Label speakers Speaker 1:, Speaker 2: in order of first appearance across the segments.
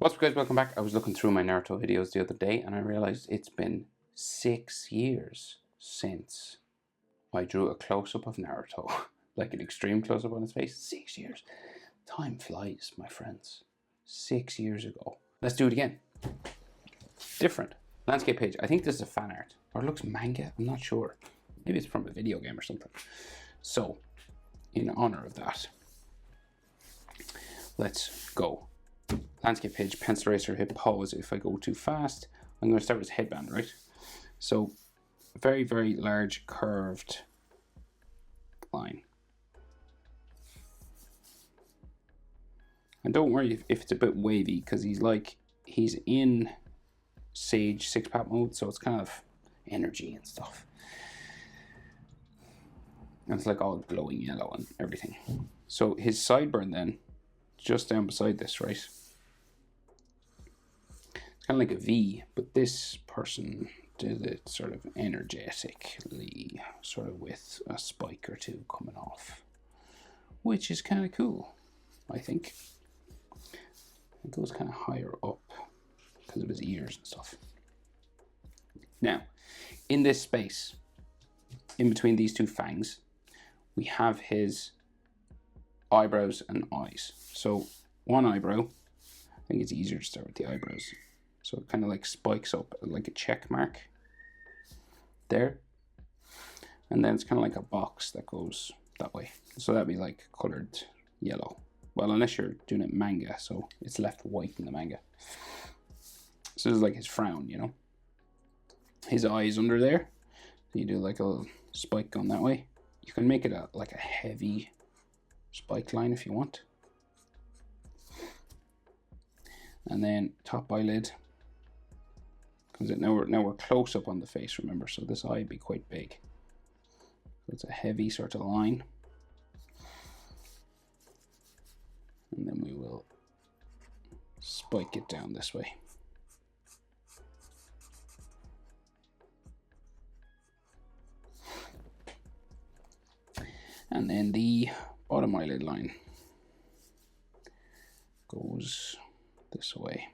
Speaker 1: What's up guys, welcome back. I was looking through my Naruto videos the other day and I realized it's been 6 years since I drew a close-up of Naruto. Like an extreme close-up on his face. 6 years. Time flies, my friends. 6 years ago. Let's do it again. Different. Landscape page. I think this is a fan art. Or it looks manga, I'm not sure. Maybe it's from a video game or something. So, in honor of that, let's go. Landscape page, pencil eraser, hit pause. If I go too fast, I'm going to start with headband, right? So, very, very large curved line. And don't worry if it's a bit wavy, because he's in Sage 6-pack mode, so it's kind of energy and stuff. And it's like all glowing yellow and everything. So his sideburn then, just down beside this, right? It's kind of like a V, but this person did it sort of energetically, sort of with a spike or two coming off, which is kind of cool, I think. It goes kind of higher up because of his ears and stuff. Now, in this space, in between these two fangs, we have his eyebrows and eyes. So one eyebrow, I think it's easier to start with the eyebrows. So it kind of like spikes up like a check mark there. And then it's kind of like a box that goes that way. So that'd be like colored yellow. Well, unless you're doing it manga, so it's left white in the manga. So this is like his frown, you know. His eyes under there. So you do like a little spike going that way. You can make it like a heavy spike line if you want. And then top eyelid comes in. Now we're close up on the face, remember, so this eye would be quite big. So it's a heavy sort of line. And then we will spike it down this way. And then the bottom eyelid line goes this way.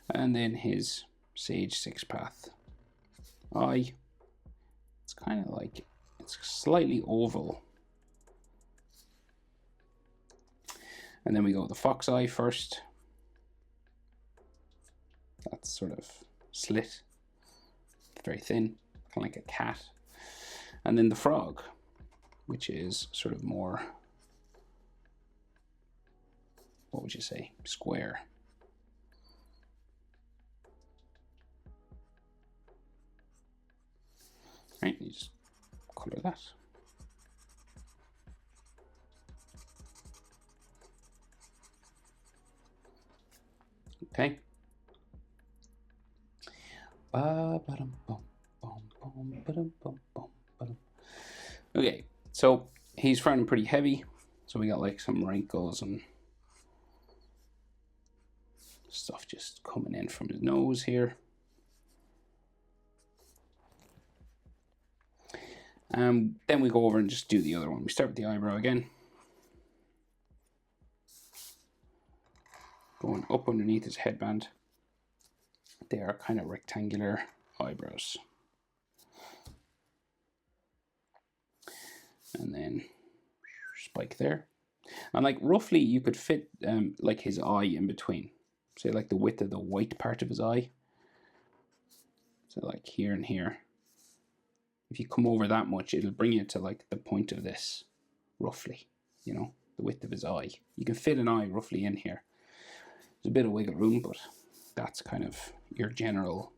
Speaker 1: And then his Sage 6-path eye, it's kind of like, it's slightly oval. And then we go with the fox eye first. That's sort of slit, very thin, kind of like a cat. And then the frog, which is sort of more, what would you say, square. Right, you just color that. Okay. Okay, so he's frowning pretty heavy. So we got like some wrinkles and stuff just coming in from his nose here. Then we go over and just do the other one. We start with the eyebrow again. Going up underneath his headband. They are kind of rectangular eyebrows. And then spike there. And like roughly you could fit like his eye in between. Say like the width of the white part of his eye. So like here and here. If you come over that much, it'll bring you to like the point of this, roughly, you know, the width of his eye. You can fit an eye roughly in here. There's a bit of wiggle room, but that's kind of your general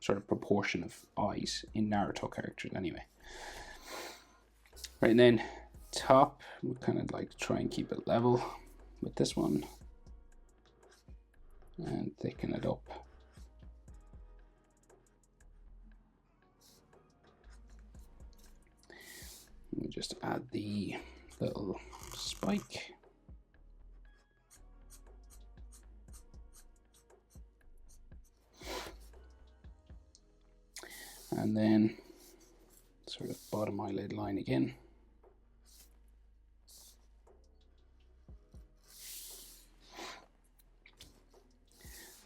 Speaker 1: sort of proportion of eyes in Naruto characters anyway. Right, and then top, we kind of like try and keep it level with this one. And thicken it up. We just add the little spike. And then sort of bottom eyelid line again.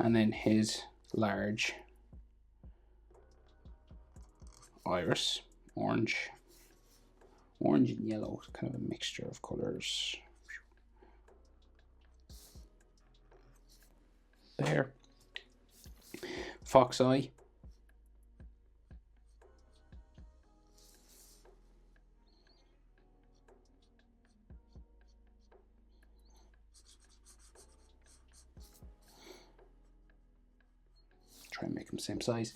Speaker 1: And then his large iris, orange and yellow, kind of a mixture of colors. There. Fox eye. Try and make them same size.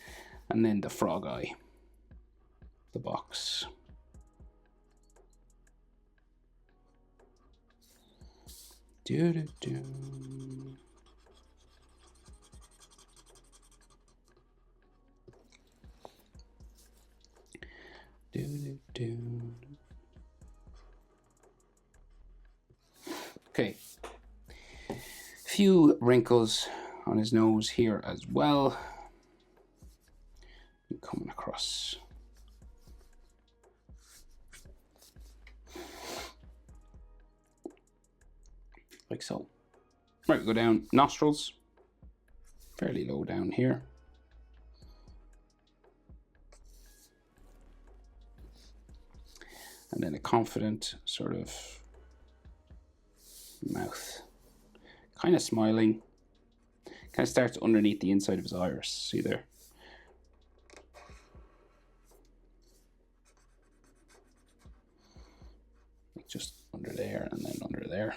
Speaker 1: And then the frog eye, the box. Do do do. Do do do. Okay. Few wrinkles on his nose here as well. Coming across. Like so. Right, we go down nostrils. Fairly low down here. And then a confident sort of mouth. Kind of smiling. Kind of starts underneath the inside of his iris. See there? Just under there and then under there.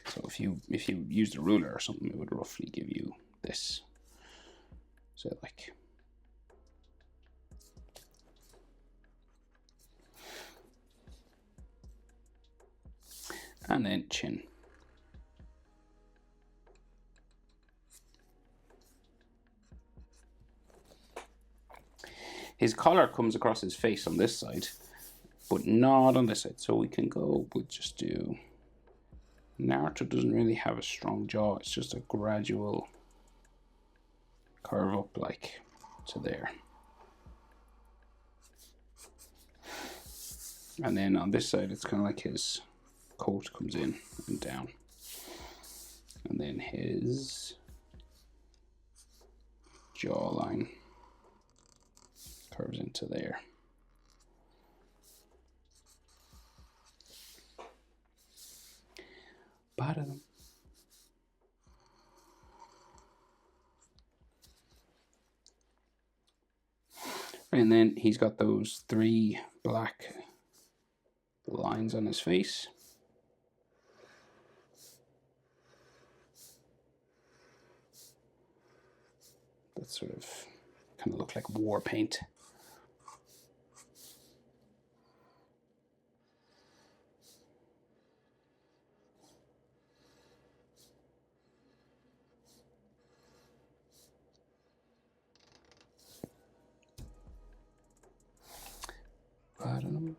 Speaker 1: So if you used a ruler or something, it would roughly give you this. So like. And then chin. His collar comes across his face on this side, but not on this side. So we can go, we'll just do, Naruto doesn't really have a strong jaw. It's just a gradual curve up like to there. And then on this side, it's kind of like his coat comes in and down. And then his jawline curves into there. Bottom. And then he's got those 3 black lines on his face. That sort of kind of look like war paint. Bottom.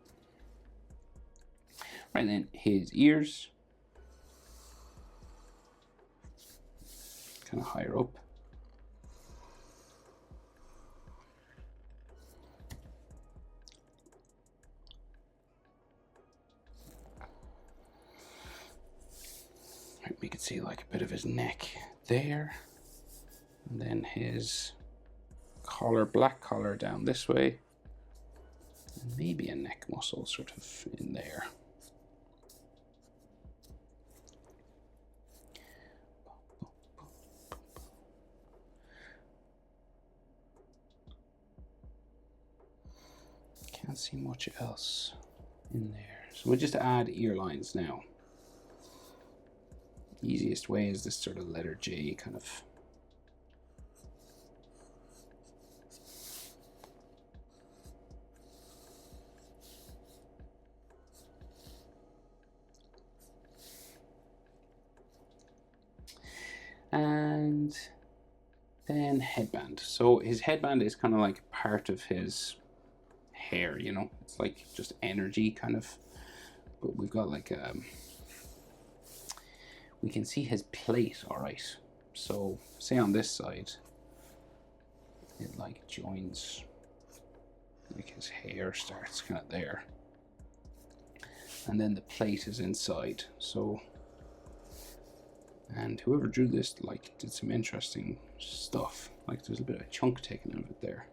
Speaker 1: Right, then his ears. Kind of higher up. We can see like a bit of his neck there. And then his collar, black collar down this way. And maybe a neck muscle sort of in there. Can't see much else in there. So we'll just add ear lines now. Easiest way is this sort of letter J kind of. And then headband. So his headband is kind of like part of his hair, you know, it's like just energy kind of, but we've got like we can see his plate. All right, so say on this side it like joins, like his hair starts kind of there, and then the plate is inside. So And whoever drew this, like, did some interesting stuff. Like, there's a bit of a chunk taken out of it there.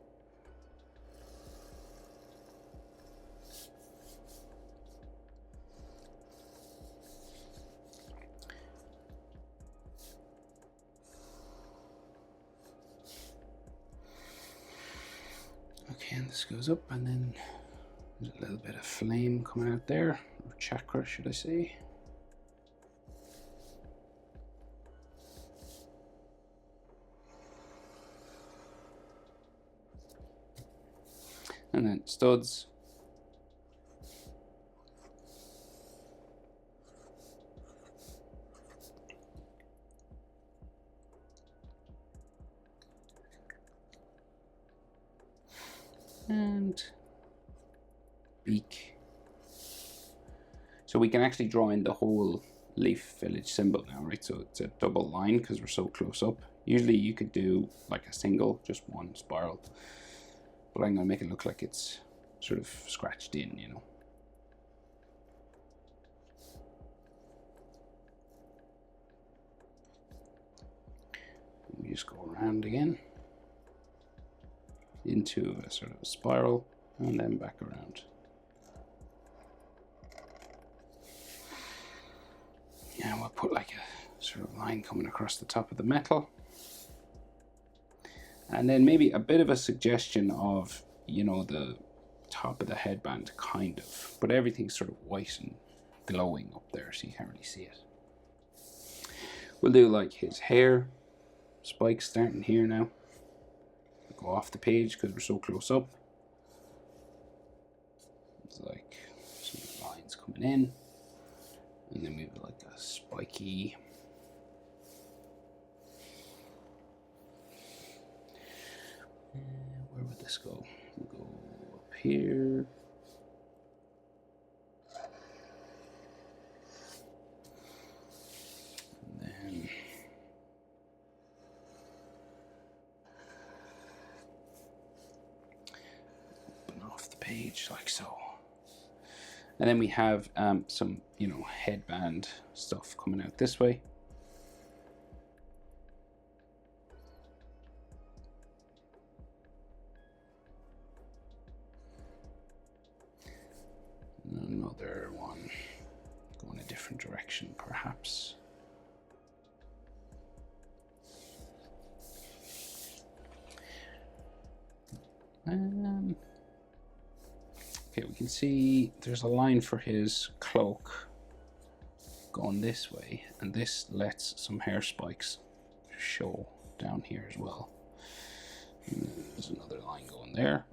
Speaker 1: Okay, and this goes up, and then there's a little bit of flame coming out there, or chakra, should I say. And then studs. And beak. So we can actually draw in the whole leaf village symbol now, right? So it's a double line because we're so close up. Usually you could do like a single, just one spiral. But I'm going to make it look like it's sort of scratched in, you know. We just go around again into a sort of a spiral and then back around. And we'll put like a sort of line coming across the top of the metal. And then maybe a bit of a suggestion of, you know, the top of the headband, kind of. But everything's sort of white and glowing up there, so you can't really see it. We'll do like his hair spikes starting here now. We'll go off the page because we're so close up. It's like some lines coming in. And then we have like a spiky. Where would this go? We'll go up here. And then open off the page like so. And then we have some, you know, headband stuff coming out this way. Another one going a different direction, perhaps. Okay, we can see there's a line for his cloak going this way, and this lets some hair spikes show down here as well. And there's another line going there.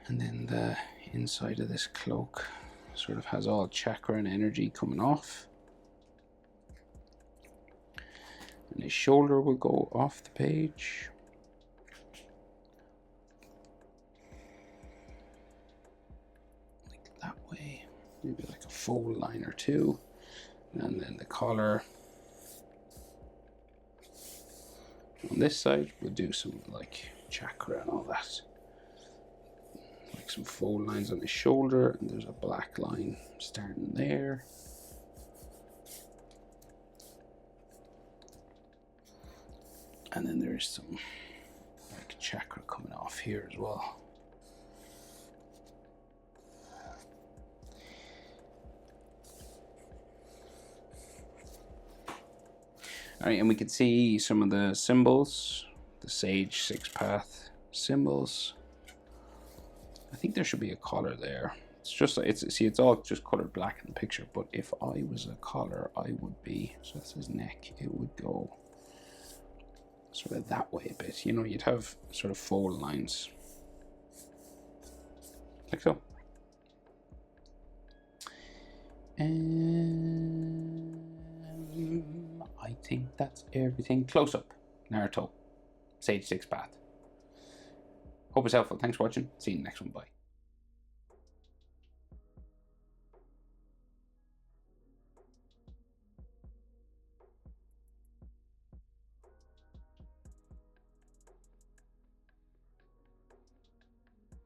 Speaker 1: And then the inside of this cloak sort of has all chakra and energy coming off. And his shoulder will go off the page. Like that way. Maybe like a fold line or two. And then the collar. On this side, we'll do some like chakra and all that. Like some fold lines on his shoulder, and there's a black line starting there. And then there is some like chakra coming off here as well. All right, and we can see some of the symbols, the Sage 6-path symbols. I think there should be a collar there. It's just, it's all just colored black in the picture, but if I was a collar, I would be, so that's his neck, it would go sort of that way a bit. You know, you'd have sort of fold lines. Like so. I think that's everything. Close up. Naruto. Sage 6-path. Hope it's helpful. Thanks for watching. See you in the next one. Bye.